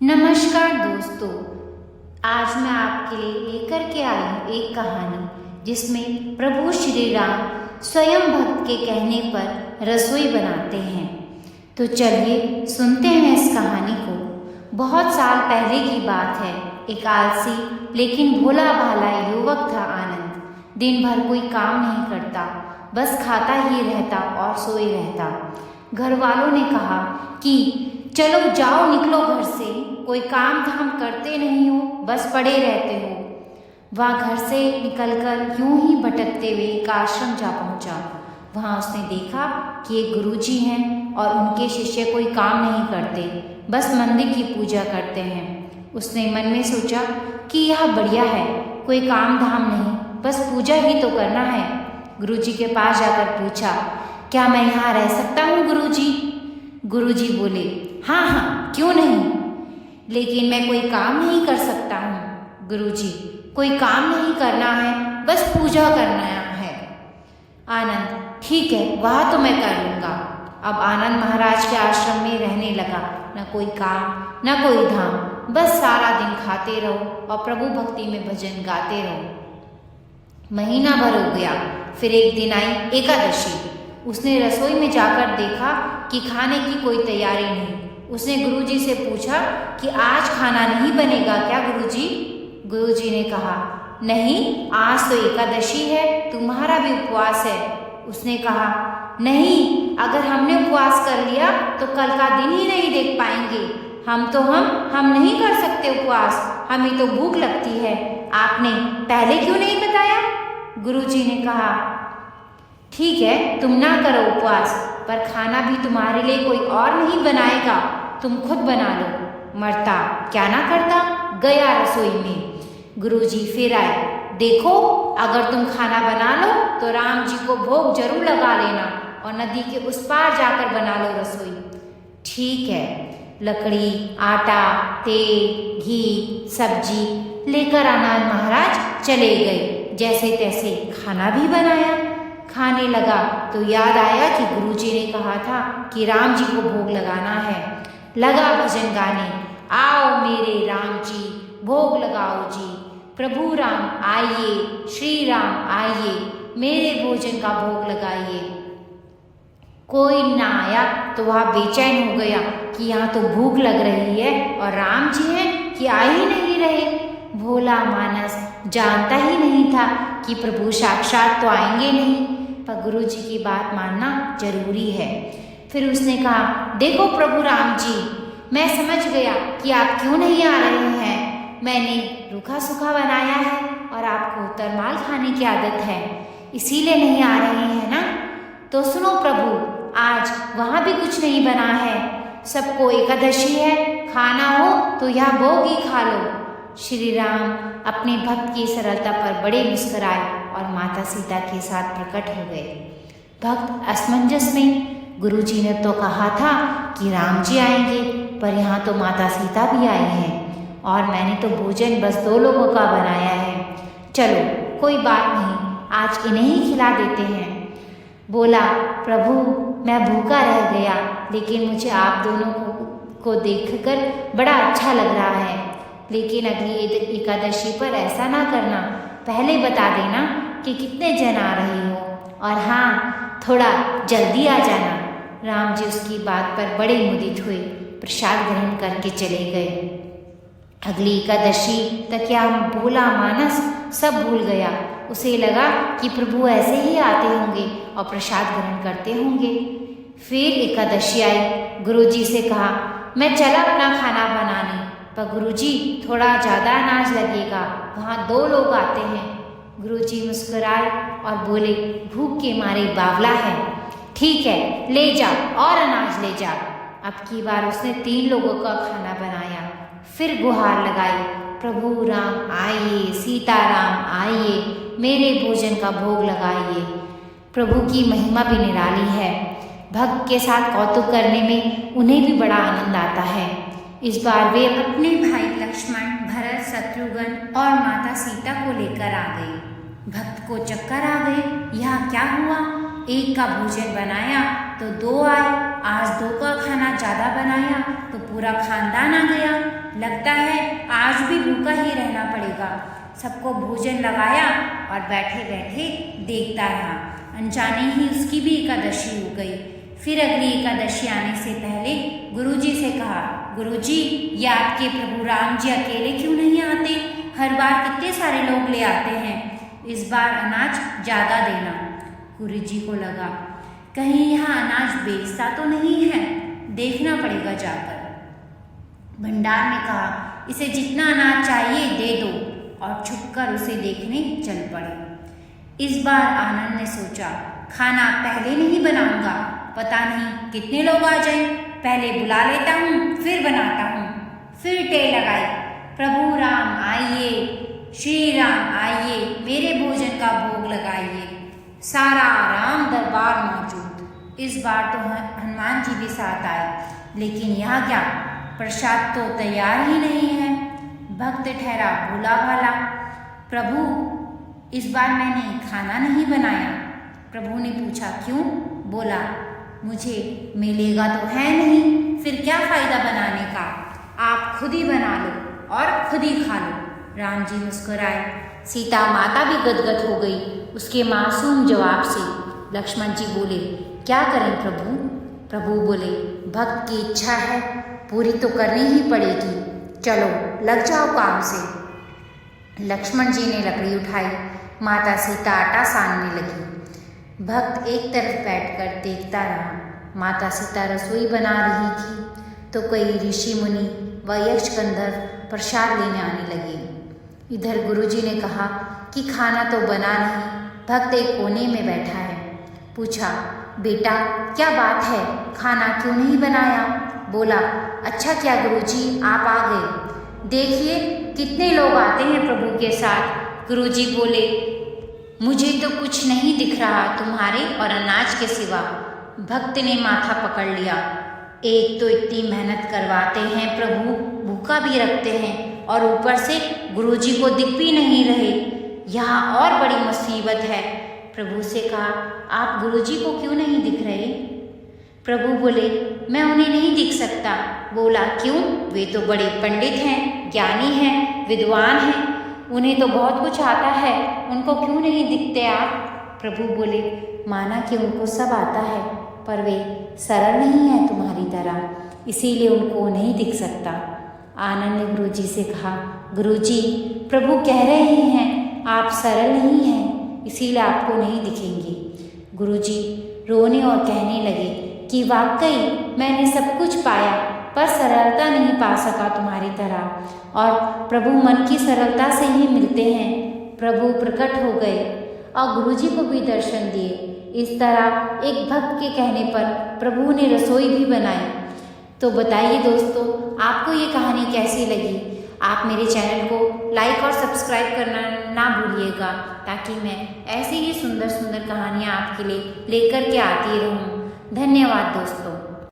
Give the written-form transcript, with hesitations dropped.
नमस्कार दोस्तों, आज मैं आपके लिए लेकर के आई हूँ एक कहानी जिसमें प्रभु श्री राम स्वयं भक्त के कहने पर रसोई बनाते हैं। तो चलिए सुनते हैं इस कहानी को। बहुत साल पहले की बात है। एक आलसी लेकिन भोला भाला युवक था आनंद। दिन भर कोई काम नहीं करता, बस खाता ही रहता और सोए रहता। घर वालों ने कहा कि चलो जाओ, निकलो घर से, कोई काम धाम करते नहीं हो, बस पड़े रहते हो। वह घर से निकलकर यूं ही भटकते हुए एक आश्रम जा पहुंचा। वहां उसने देखा कि एक गुरुजी हैं और उनके शिष्य कोई काम नहीं करते, बस मंदिर की पूजा करते हैं। उसने मन में सोचा कि यह बढ़िया है, कोई काम धाम नहीं, बस पूजा ही तो करना है। गुरुजी के पास जाकर पूछा, क्या मैं यहाँ रह सकता हूँ गुरुजी? गुरुजी बोले, हाँ हाँ, क्यों नहीं, लेकिन मैं कोई काम नहीं कर सकता हूँ। गुरुजी, कोई काम नहीं करना है, बस पूजा करना है। आनंद, ठीक है, वह तो मैं कर लूँगा। अब आनंद महाराज के आश्रम में रहने लगा। न कोई काम न कोई धाम, बस सारा दिन खाते रहो और प्रभु भक्ति में भजन गाते रहो। महीना भर हो गया। फिर एक दिन आई एकादशी। उसने रसोई में जाकर देखा कि खाने की कोई तैयारी नहीं। उसने गुरुजी से पूछा कि आज खाना नहीं बनेगा क्या गुरुजी? गुरुजी ने कहा, नहीं, आज तो एकादशी है, तुम्हारा भी उपवास है। उसने कहा, नहीं, अगर हमने उपवास कर लिया तो कल का दिन ही नहीं देख पाएंगे। हम नहीं कर सकते उपवास, हमें तो भूख लगती है। आपने पहले क्यों नहीं बताया? गुरुजी ने कहा, ठीक है, तुम ना करो उपवास, पर खाना भी तुम्हारे लिए कोई और नहीं बनाएगा, तुम खुद बना लो। मरता क्या ना करता, गया रसोई में। गुरुजी फिर आए, देखो, अगर तुम खाना बना लो तो राम जी को भोग जरूर लगा लेना और नदी के उस पार जाकर बना लो रसोई। ठीक है। लकड़ी, आटा, तेल, घी, सब्जी लेकर आनंद महाराज चले गए। जैसे तैसे खाना भी बनाया। खाने लगा तो याद आया कि गुरुजी ने कहा था कि राम जी को भोग लगाना है। लगा भजन गाने, आओ मेरे राम जी, भोग लगाओ जी। प्रभु राम आइए, श्री राम आइए, मेरे भोजन का भोग लगाइए। कोई ना आया तो वह बेचैन हो गया कि यहाँ तो भूख लग रही है और राम जी हैं कि आ ही नहीं रहे। भोला मानस जानता ही नहीं था कि प्रभु साक्षात तो आएंगे नहीं, पर गुरुजी की बात मानना जरूरी है। फिर उसने कहा, देखो प्रभु राम जी, मैं समझ गया कि आप क्यों नहीं आ रहे हैं। मैंने रूखा सूखा बनाया है और आपको तरमाल खाने की आदत है, इसीलिए नहीं आ रहे हैं ना। तो सुनो प्रभु, आज वहाँ भी कुछ नहीं बना है। सबको एकादशी है, खाना हो तो यह भोग ही खा लो। श्री राम अपने भक्त की सरलता पर बड़े मुस्कुराए और माता सीता के साथ प्रकट हो गए। भक्त असमंजस में, गुरुजी ने तो कहा था कि राम जी आएंगे, पर यहाँ तो माता सीता भी आई हैं और मैंने तो भोजन बस 2 लोगों का बनाया है। चलो कोई बात नहीं, आज इन्हें ही खिला देते हैं। बोला, प्रभु मैं भूखा रह गया, लेकिन मुझे आप दोनों को देखकर बड़ा अच्छा लग रहा है। लेकिन अगली एकादशी पर ऐसा ना करना, पहले बता देना कि कितने जन आ रहे हो, और हाँ, थोड़ा जल्दी आ जाना। राम जी उसकी बात पर बड़े मुदित हुए, प्रसाद ग्रहण करके चले गए। अगली एकादशी तक यह भोला मानस सब भूल गया। उसे लगा कि प्रभु ऐसे ही आते होंगे और प्रसाद ग्रहण करते होंगे। फिर एकादशी आई। गुरुजी से कहा, मैं चला अपना खाना बनाने, पर गुरुजी थोड़ा ज़्यादा अनाज लगेगा, वहाँ 2 लोग आते हैं। गुरुजी मुस्कुराए और बोले, भूख के मारे बावला है, ठीक है, ले जा और अनाज ले जा। अब की बार उसने 3 लोगों का खाना बनाया। फिर गुहार लगाई, प्रभु राम आइए, सीताराम आइए, मेरे भोजन का भोग लगाइए। प्रभु की महिमा भी निराली है। भक्त के साथ कौतुक करने में उन्हें भी बड़ा आनंद आता है। इस बार वे अपने भाई लक्ष्मण, भरत, शत्रुघ्न और माता सीता को लेकर आ गए। भक्त को चक्कर आ गए, यह क्या हुआ? एक का भोजन बनाया तो 2 आए, आज 2 का खाना ज़्यादा बनाया तो पूरा खानदान आ गया। लगता है आज भी भूखा ही रहना पड़ेगा। सबको भोजन लगाया और बैठे बैठे देखता रहा। अनजाने ही उसकी भी एकादशी हो गई। फिर अगली एकादशी आने से पहले गुरुजी से कहा, गुरुजी ये आपके प्रभु राम जी अकेले क्यों नहीं आते? हर बार कितने सारे लोग ले आते हैं, इस बार अनाज ज़्यादा देना। गुरुजी को लगा कहीं यहाँ अनाज बेचता तो नहीं है, देखना पड़ेगा जाकर। भंडार ने कहा, इसे जितना अनाज चाहिए दे दो, और छुपकर उसे देखने चल पड़े। इस बार आनंद ने सोचा, खाना पहले नहीं बनाऊंगा, पता नहीं कितने लोग आ जाएं, पहले बुला लेता हूँ फिर बनाता हूँ। फिर टेल लगाई, प्रभु राम आइए, श्री राम आइए, मेरे भोजन का भोग लगाइए। सारा राम दरबार मौजूद। इस बार तो हनुमान जी भी साथ आए, लेकिन यहाँ क्या, प्रसाद तो तैयार ही नहीं है। भक्त ठहरा भोला भाला, प्रभु इस बार मैंने खाना नहीं बनाया। प्रभु ने पूछा क्यों? बोला मुझे मिलेगा तो है नहीं, फिर क्या फायदा बनाने का, आप खुद ही बना लो और खुद ही खा लो। राम जी मुस्कुराए। सीता माता भी गदगद हो गई उसके मासूम जवाब से। लक्ष्मण जी बोले, क्या करें प्रभु? प्रभु बोले, भक्त की इच्छा है, पूरी तो करनी ही पड़ेगी, चलो लग जाओ काम से। लक्ष्मण जी ने लकड़ी उठाई, माता सीता आटा सानने लगी। भक्त एक तरफ बैठकर देखता रहा। माता सीता रसोई बना रही थी तो कई ऋषि मुनि व यक्ष गंधर्व प्रसाद लेने आने लगे। इधर गुरुजी ने कहा कि खाना तो बना नहीं। भक्त एक कोने में बैठा है। पूछा, बेटा क्या बात है, खाना क्यों नहीं बनाया? बोला, अच्छा क्या गुरुजी आप आ गए, देखिए कितने लोग आते हैं प्रभु के साथ। गुरुजी बोले, मुझे तो कुछ नहीं दिख रहा तुम्हारे और अनाज के सिवा। भक्त ने माथा पकड़ लिया। एक तो इतनी मेहनत करवाते हैं प्रभु, भूखा भी रखते हैं और ऊपर से गुरुजी को दिख भी नहीं रहे, यहाँ और बड़ी मुसीबत है। प्रभु से कहा, आप गुरुजी को क्यों नहीं दिख रहे? प्रभु बोले, मैं उन्हें नहीं दिख सकता। बोला, क्यों? वे तो बड़े पंडित हैं, ज्ञानी हैं, विद्वान हैं, उन्हें तो बहुत कुछ आता है, उनको क्यों नहीं दिखते आप? प्रभु बोले, माना कि उनको सब आता है, पर वे सरल नहीं है तुम्हारी तरह, इसीलिए उनको नहीं दिख सकता। आनंद ने गुरुजी से कहा, गुरुजी प्रभु कह रहे हैं आप सरल नहीं हैं, इसीलिए आपको नहीं दिखेंगे। गुरुजी रोने और कहने लगे कि वाकई मैंने सब कुछ पाया पर सरलता नहीं पा सका तुम्हारी तरह, और प्रभु मन की सरलता से ही मिलते हैं। प्रभु प्रकट हो गए और गुरुजी को भी दर्शन दिए। इस तरह एक भक्त के कहने पर प्रभु ने रसोई भी बनाई। तो बताइए दोस्तों, आपको ये कहानी कैसी लगी? आप मेरे चैनल को लाइक और सब्सक्राइब करना ना भूलिएगा, ताकि मैं ऐसी ही सुंदर सुंदर कहानियाँ आपके लिए लेकर के आती रहूँ। धन्यवाद दोस्तों।